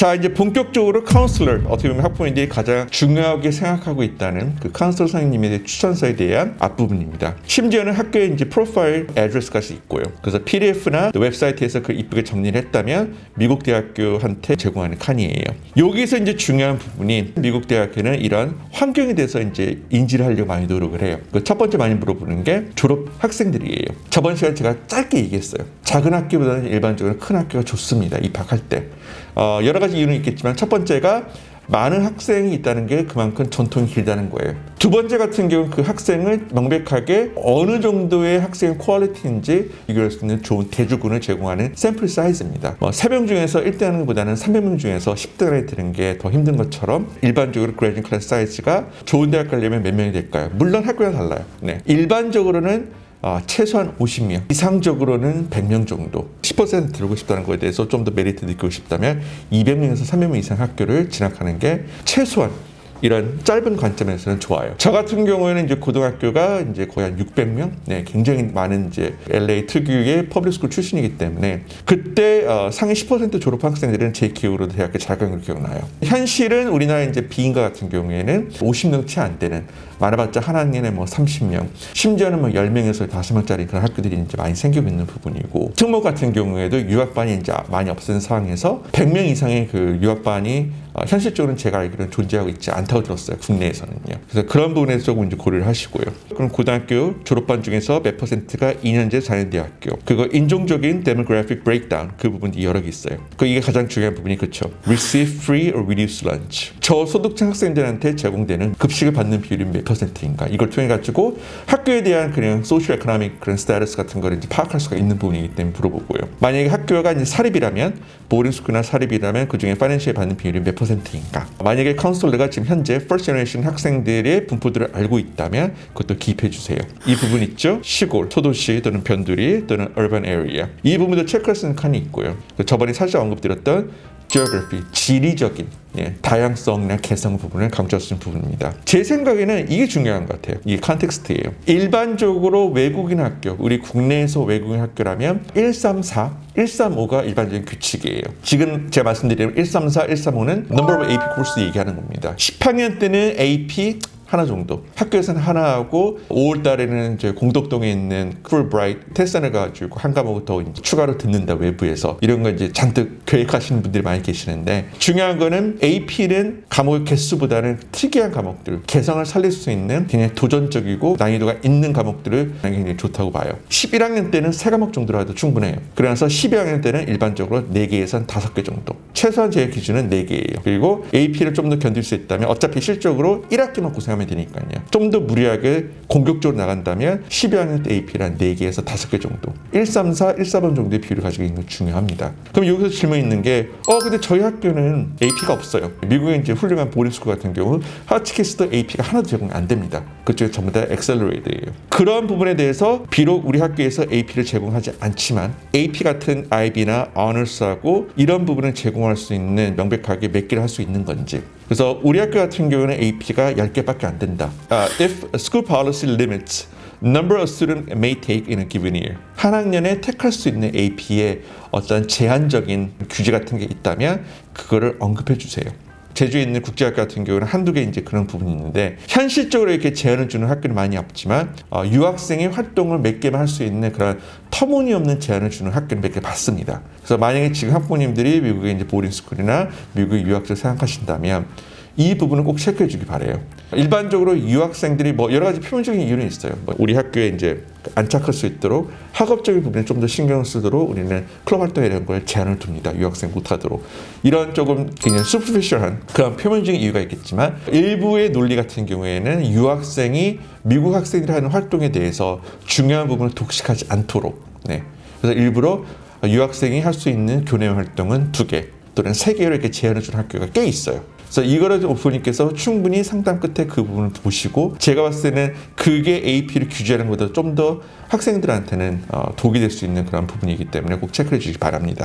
자, 이제 본격적으로 카운슬러, 어떻게 보면 학부모님들이 가장 중요하게 생각하고 있다는 그 카운슬러 선생님의 추천서에 대한 앞부분입니다. 심지어는 학교에 이제 프로파일 애드레스까지 있고요. 그래서 PDF나 웹사이트에서 그 이쁘게 정리를 했다면 미국 대학교한테 제공하는 칸이에요. 여기서 이제 중요한 부분이 미국 대학교는 이런 환경에 대해서 이제 인지를 하려고 많이 노력을 해요. 그 첫 번째 많이 물어보는 게 졸업 학생들이에요. 저번 시간에 제가 짧게 얘기했어요. 작은 학교보다는 일반적으로 큰 학교가 좋습니다. 입학할 때. 여러 가지 이유는 있겠지만 첫 번째가 많은 학생이 있다는 게 그만큼 전통이 길다는 거예요. 두 번째 같은 경우는 그 학생을 명백하게 어느 정도의 학생의 퀄리티인지 비교할 수 있는 좋은 대주군을 제공하는 샘플 사이즈입니다. 3명 중에서 1등 하는 것보다는 300명 중에서 10등 안에 드는 게 더 힘든 것처럼 일반적으로 그레이딩 클래스 사이즈가 좋은 대학 가려면 몇 명이 될까요? 물론 학교가 달라요. 네. 일반적으로는 최소한 50명, 이상적으로는 100명 정도, 10% 들고 싶다는 것에 대해서 좀 더 메리트 느끼고 싶다면 200명에서 300명 이상 학교를 진학하는 게 최소한 이런 짧은 관점에서는 좋아요. 저 같은 경우에는 이제 고등학교가 이제 거의 한 600명, 네, 굉장히 많은 이제 LA 특유의 퍼블릭스쿨 출신이기 때문에 그때 상위 10% 졸업 학생들은 제 기억으로 대학교 잘 간 걸 기억나요. 현실은 우리나라 이제 비인가 같은 경우에는 50명 채 안 되는 많아봤자 한 학년에 뭐 30명, 심지어는 뭐 10명에서 5명짜리 그런 학교들이 이제 많이 생기고 있는 부분이고, 특목 같은 경우에도 유학반이 이제 많이 없어진 상황에서 100명 이상의 그 유학반이 현실적으로는 제가 알기로는 존재하고 있지 않다고 들었어요. 국내에서는요. 그래서 그런 부분에서 조금 이제 고려를 하시고요. 그럼 고등학교 졸업반 중에서 몇 퍼센트가 2년제 4년제 학교, 그거 인종적인 demographic breakdown, 그 부분이 여러 개 있어요. 이게 가장 중요한 부분이 그렇죠. receive free or reduced lunch. 저소득층 학생들한테 제공되는 급식을 받는 비율이 몇 퍼센트인가, 이걸 통해 가지고 학교에 대한 그냥 socio economic 그런 스테이터스 같은 거를 이제 파악할 수가 있는 부분이기 때문에 물어보고요. 만약에 학교가 이제 사립이라면, 보arding스쿨이나 사립이라면 그 중에 파이낸셜에 받는 비율이 몇 퍼센트인가. 만약에 카운슬러가 지금 현재 first generation 학생들의 분포들을 알고 있다면 그것도 기입해 주세요. 이 부분 있죠? 시골, 소도시 또는 변두리 또는 urban area. 이 부분도 체크할 수 있는 칸이 있고요. 저번에 살짝 언급드렸던 geography, 지리적인 다양성이나 개성 부분을 강조할 수 있는 부분입니다. 제 생각에는 이게 중요한 것 같아요. 이게 컨텍스트예요. 일반적으로 외국인 학교, 우리 국내에서 외국인 학교라면 134, 135가 일반적인 규칙이에요. 지금 제가 말씀드리면 134, 135는 number of AP 코र्스 얘기하는 겁니다. 10학년 때는 AP 하나 정도. 학교에서는 하나 하고 5월 달에는 이제 공덕동에 있는 풀브라이트 테스트를 가지고 한 과목을 더 추가로 듣는다, 외부에서. 이런 거 이제 잔뜩 계획하시는 분들이 많이 계시는데, 중요한 거는 AP는 과목의 개수보다는 특이한 과목들, 개성을 살릴 수 있는 굉장히 도전적이고 난이도가 있는 과목들을 굉장히 좋다고 봐요. 11학년 때는 3과목 정도로 해도 충분해요. 그래서 12학년 때는 일반적으로 4개에서 5개 정도. 최소한 제 기준은 4개예요. 그리고 AP를 좀 더 견딜 수 있다면, 어차피 실적으로 1학기만 고생하면 되니까요. 좀 더 무리하게 공격적으로 나간다면 12학년 때 AP를 4개에서 5개 정도, 134, 145 정도의 비율을 가지고 있는 게 중요합니다. 그럼 여기서 질문 있는 게, 근데 저희 학교는 AP가 없어요. 미국의 이제 훌륭한 보딩스쿨 같은 경우 하치키스도 AP가 하나도 제공이 안 됩니다. 그쪽에 전부 다 엑셀러레이드예요. 그런 부분에 대해서 비록 우리 학교에서 AP를 제공하지 않지만 AP 같은 IB나 Honors하고 이런 부분을 제공할 수 있는, 명백하게 몇 개를 할 수 있는 건지. 그래서 우리 학교 같은 경우는 AP가 10개밖에 안 된다. If school policy limits number of students may take in a given year. 한 학년에 택할 수 있는 AP에 어떤 제한적인 규제 같은 게 있다면 그거를 언급해 주세요. 제주에 있는 국제학교 같은 경우는 한두 개 이제 그런 부분이 있는데, 현실적으로 이렇게 제한을 주는 학교는 많이 없지만 유학생의 활동을 몇 개만 할 수 있는 그런 터무니없는 제한을 주는 학교는 몇 개 봤습니다. 그래서 만약에 지금 학부모님들이 미국의 이제 보딩스쿨이나 미국의 유학생을 생각하신다면 이 부분은 꼭 체크해 주기 바래요. 일반적으로 유학생들이 여러 가지 표면적인 이유는 있어요. 우리 학교에 이제 안착할 수 있도록 학업적인 부분에 좀 더 신경 쓰도록 우리는 클럽 활동 이런 거에 제한을 둡니다. 유학생 못하도록. 이런 조금 굉장히 superficial한 그런 표면적인 이유가 있겠지만, 일부의 논리 같은 경우에는 유학생이 미국 학생들이 하는 활동에 대해서 중요한 부분을 독식하지 않도록, 그래서 일부러 유학생이 할 수 있는 교내 활동은 2개 또는 3개로 이렇게 제한을 준 학교가 꽤 있어요. 그래서 이거를 오프님께서 충분히 상담 끝에 그 부분을 보시고, 제가 봤을 때는 그게 AP를 규제하는 것보다 좀 더 학생들한테는 독이 될 수 있는 그런 부분이기 때문에 꼭 체크해 주시기 바랍니다.